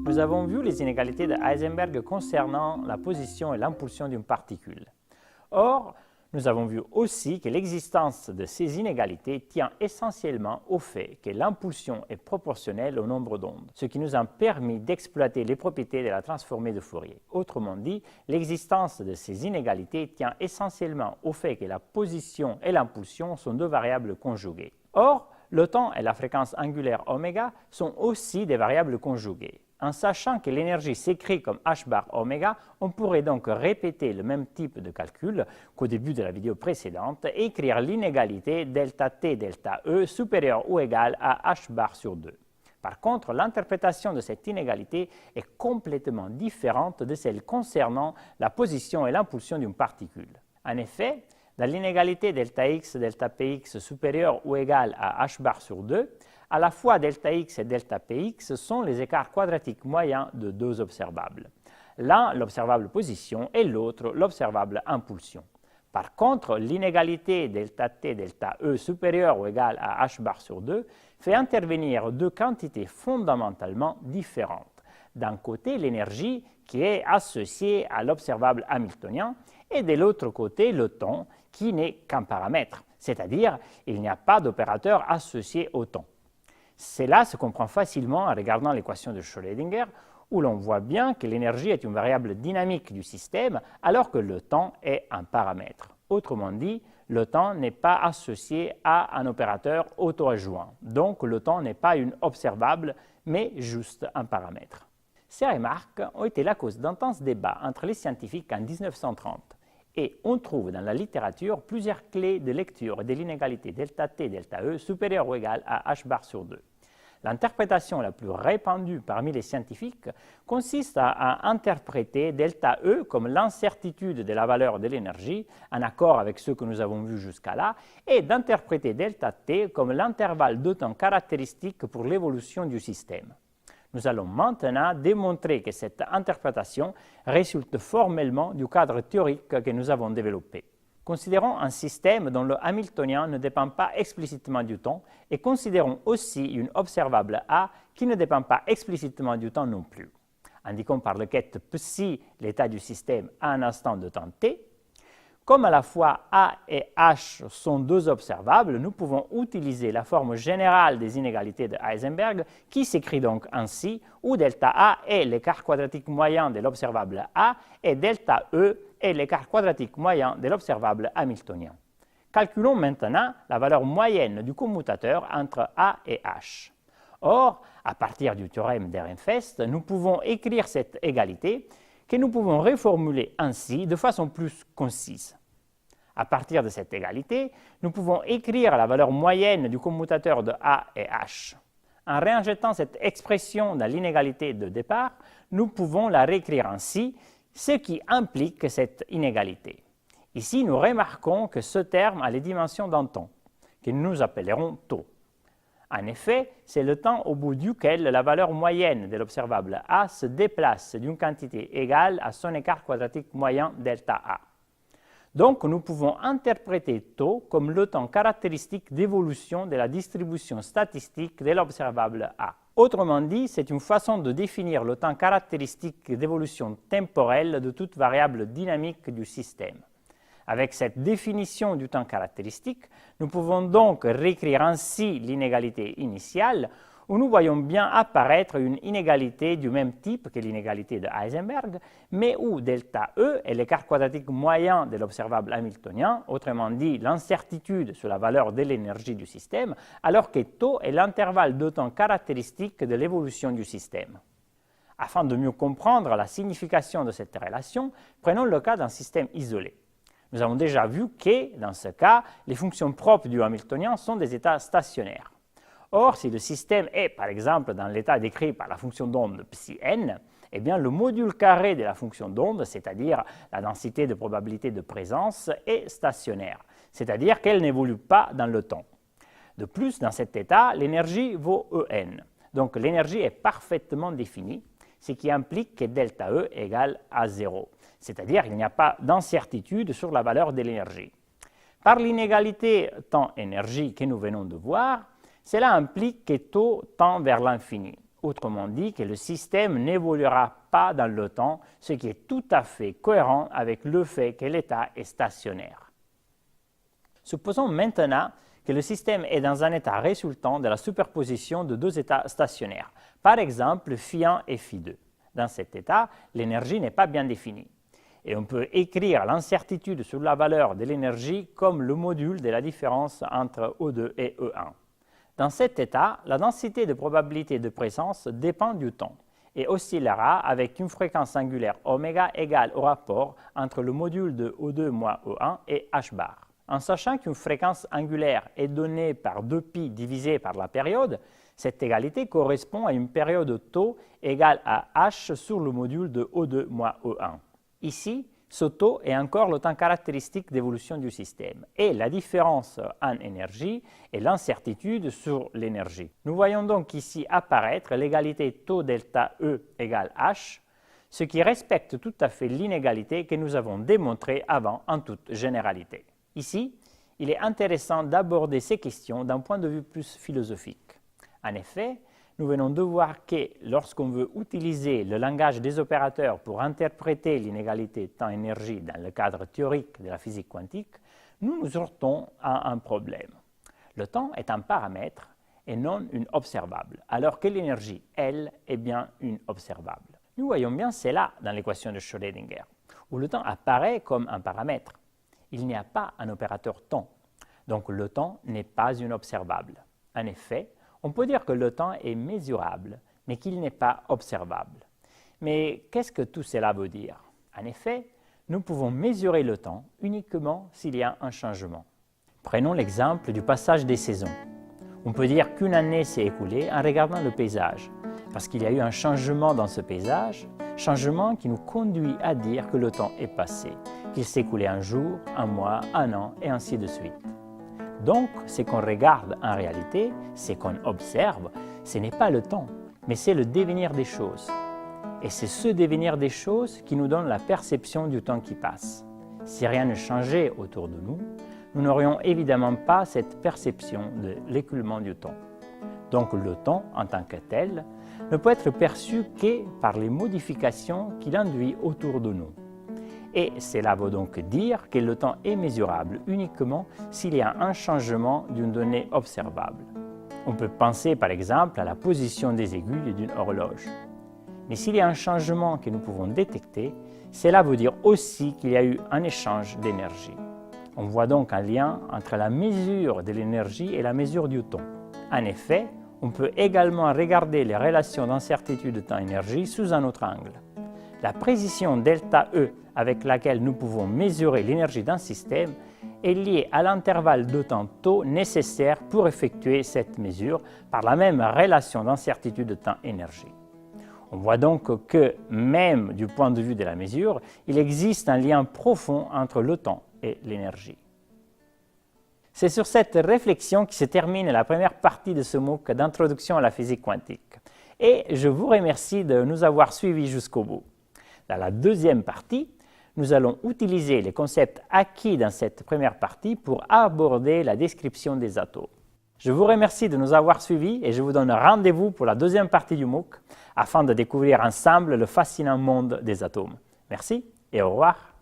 nous avons vu les inégalités de Heisenberg concernant la position et l'impulsion d'une particule. Or, nous avons vu aussi que l'existence de ces inégalités tient essentiellement au fait que l'impulsion est proportionnelle au nombre d'ondes, ce qui nous a permis d'exploiter les propriétés de la transformée de Fourier. Autrement dit, l'existence de ces inégalités tient essentiellement au fait que la position et l'impulsion sont deux variables conjuguées. Or, le temps et la fréquence angulaire oméga sont aussi des variables conjuguées. En sachant que l'énergie s'écrit comme h bar oméga, on pourrait donc répéter le même type de calcul qu'au début de la vidéo précédente et écrire l'inégalité delta t delta E supérieure ou égale à h bar sur 2. Par contre, l'interprétation de cette inégalité est complètement différente de celle concernant la position et l'impulsion d'une particule. En effet, dans l'inégalité delta x delta px supérieure ou égale à h bar sur 2, à la fois delta x et delta px sont les écarts quadratiques moyens de deux observables. L'un, l'observable position, et l'autre, l'observable impulsion. Par contre, l'inégalité delta t delta E supérieure ou égale à h bar sur 2 fait intervenir deux quantités fondamentalement différentes. D'un côté, l'énergie qui est associée à l'observable hamiltonien, et de l'autre côté, le temps qui n'est qu'un paramètre, c'est-à-dire il n'y a pas d'opérateur associé au temps. Cela se comprend facilement en regardant l'équation de Schrödinger, où l'on voit bien que l'énergie est une variable dynamique du système, alors que le temps est un paramètre. Autrement dit, le temps n'est pas associé à un opérateur auto-adjoint, donc le temps n'est pas une observable, mais juste un paramètre. Ces remarques ont été la cause d'intenses débats entre les scientifiques en 1930, et on trouve dans la littérature plusieurs clés de lecture de l'inégalité delta t delta E supérieure ou égale à h bar sur 2. L'interprétation la plus répandue parmi les scientifiques consiste à interpréter delta E comme l'incertitude de la valeur de l'énergie, en accord avec ce que nous avons vu jusqu'à là, et d'interpréter delta t comme l'intervalle de temps caractéristique pour l'évolution du système. Nous allons maintenant démontrer que cette interprétation résulte formellement du cadre théorique que nous avons développé. Considérons un système dont le hamiltonien ne dépend pas explicitement du temps et considérons aussi une observable A qui ne dépend pas explicitement du temps non plus. Indiquons par le quête psi l'état du système à un instant de temps t. Comme à la fois A et H sont deux observables, nous pouvons utiliser la forme générale des inégalités de Heisenberg qui s'écrit donc ainsi, où delta A est l'écart quadratique moyen de l'observable A et delta E est l'écart quadratique moyen de l'observable hamiltonien. Calculons maintenant la valeur moyenne du commutateur entre A et H. Or, à partir du théorème d'Ehrenfest, nous pouvons écrire cette égalité que nous pouvons reformuler ainsi de façon plus concise. À partir de cette égalité, nous pouvons écrire la valeur moyenne du commutateur de A et H. En réinjectant cette expression dans l'inégalité de départ, nous pouvons la réécrire ainsi, ce qui implique cette inégalité. Ici, nous remarquons que ce terme a les dimensions d'un temps, que nous appellerons taux. En effet, c'est le temps au bout duquel la valeur moyenne de l'observable A se déplace d'une quantité égale à son écart quadratique moyen delta A. Donc, nous pouvons interpréter taux comme le temps caractéristique d'évolution de la distribution statistique de l'observable A. Autrement dit, c'est une façon de définir le temps caractéristique d'évolution temporelle de toute variable dynamique du système. Avec cette définition du temps caractéristique, nous pouvons donc réécrire ainsi l'inégalité initiale, où nous voyons bien apparaître une inégalité du même type que l'inégalité de Heisenberg, mais où delta E est l'écart quadratique moyen de l'observable hamiltonien, autrement dit l'incertitude sur la valeur de l'énergie du système, alors que tau est l'intervalle de temps caractéristique de l'évolution du système. Afin de mieux comprendre la signification de cette relation, prenons le cas d'un système isolé. Nous avons déjà vu que, dans ce cas, les fonctions propres du hamiltonien sont des états stationnaires. Or, si le système est, par exemple, dans l'état décrit par la fonction d'onde psi n, eh bien, le module carré de la fonction d'onde, c'est-à-dire la densité de probabilité de présence, est stationnaire, c'est-à-dire qu'elle n'évolue pas dans le temps. De plus, dans cet état, l'énergie vaut En. Donc, l'énergie est parfaitement définie, ce qui implique que delta E égale à 0. C'est-à-dire qu'il n'y a pas d'incertitude sur la valeur de l'énergie. Par l'inégalité temps-énergie que nous venons de voir, cela implique que taux tend vers l'infini, autrement dit que le système n'évoluera pas dans le temps, ce qui est tout à fait cohérent avec le fait que l'état est stationnaire. Supposons maintenant que le système est dans un état résultant de la superposition de deux états stationnaires, par exemple φ1 et φ2. Dans cet état, l'énergie n'est pas bien définie. Et on peut écrire l'incertitude sur la valeur de l'énergie comme le module de la différence entre O2 et E1. Dans cet état, la densité de probabilité de présence dépend du temps et oscillera avec une fréquence angulaire ω égale au rapport entre le module de O2 moins E1 et h bar. En sachant qu'une fréquence angulaire est donnée par 2π divisé par la période, cette égalité correspond à une période tau égale à h sur le module de O2 moins E1. Ici, ce taux est encore le temps caractéristique d'évolution du système et la différence en énergie est l'incertitude sur l'énergie. Nous voyons donc ici apparaître l'égalité taux delta E égale h, ce qui respecte tout à fait l'inégalité que nous avons démontrée avant en toute généralité. Ici, il est intéressant d'aborder ces questions d'un point de vue plus philosophique. En effet, nous venons de voir que lorsqu'on veut utiliser le langage des opérateurs pour interpréter l'inégalité temps-énergie dans le cadre théorique de la physique quantique, nous nous heurtons à un problème. Le temps est un paramètre et non une observable, alors que l'énergie, elle, est bien une observable. Nous voyons bien cela dans l'équation de Schrödinger, où le temps apparaît comme un paramètre. Il n'y a pas un opérateur temps, donc le temps n'est pas une observable. En effet, on peut dire que le temps est mesurable, mais qu'il n'est pas observable. Mais qu'est-ce que tout cela veut dire? En effet, nous pouvons mesurer le temps uniquement s'il y a un changement. Prenons l'exemple du passage des saisons. On peut dire qu'une année s'est écoulée en regardant le paysage, parce qu'il y a eu un changement dans ce paysage, changement qui nous conduit à dire que le temps est passé, qu'il s'est écoulé un jour, un mois, un an, et ainsi de suite. Donc, ce qu'on regarde en réalité, ce qu'on observe, ce n'est pas le temps, mais c'est le devenir des choses. Et c'est ce devenir des choses qui nous donne la perception du temps qui passe. Si rien ne changeait autour de nous, nous n'aurions évidemment pas cette perception de l'écoulement du temps. Donc le temps, en tant que tel, ne peut être perçu que par les modifications qu'il induit autour de nous. Et cela veut donc dire que le temps est mesurable uniquement s'il y a un changement d'une donnée observable. On peut penser par exemple à la position des aiguilles d'une horloge. Mais s'il y a un changement que nous pouvons détecter, cela veut dire aussi qu'il y a eu un échange d'énergie. On voit donc un lien entre la mesure de l'énergie et la mesure du temps. En effet, on peut également regarder les relations d'incertitude temps-énergie sous un autre angle. La précision delta E avec laquelle nous pouvons mesurer l'énergie d'un système est liée à l'intervalle de temps tau nécessaire pour effectuer cette mesure par la même relation d'incertitude temps-énergie. On voit donc que, même du point de vue de la mesure, il existe un lien profond entre le temps et l'énergie. C'est sur cette réflexion que se termine la première partie de ce MOOC d'introduction à la physique quantique. Et je vous remercie de nous avoir suivis jusqu'au bout. Dans la deuxième partie, nous allons utiliser les concepts acquis dans cette première partie pour aborder la description des atomes. Je vous remercie de nous avoir suivis et je vous donne rendez-vous pour la deuxième partie du MOOC afin de découvrir ensemble le fascinant monde des atomes. Merci et au revoir.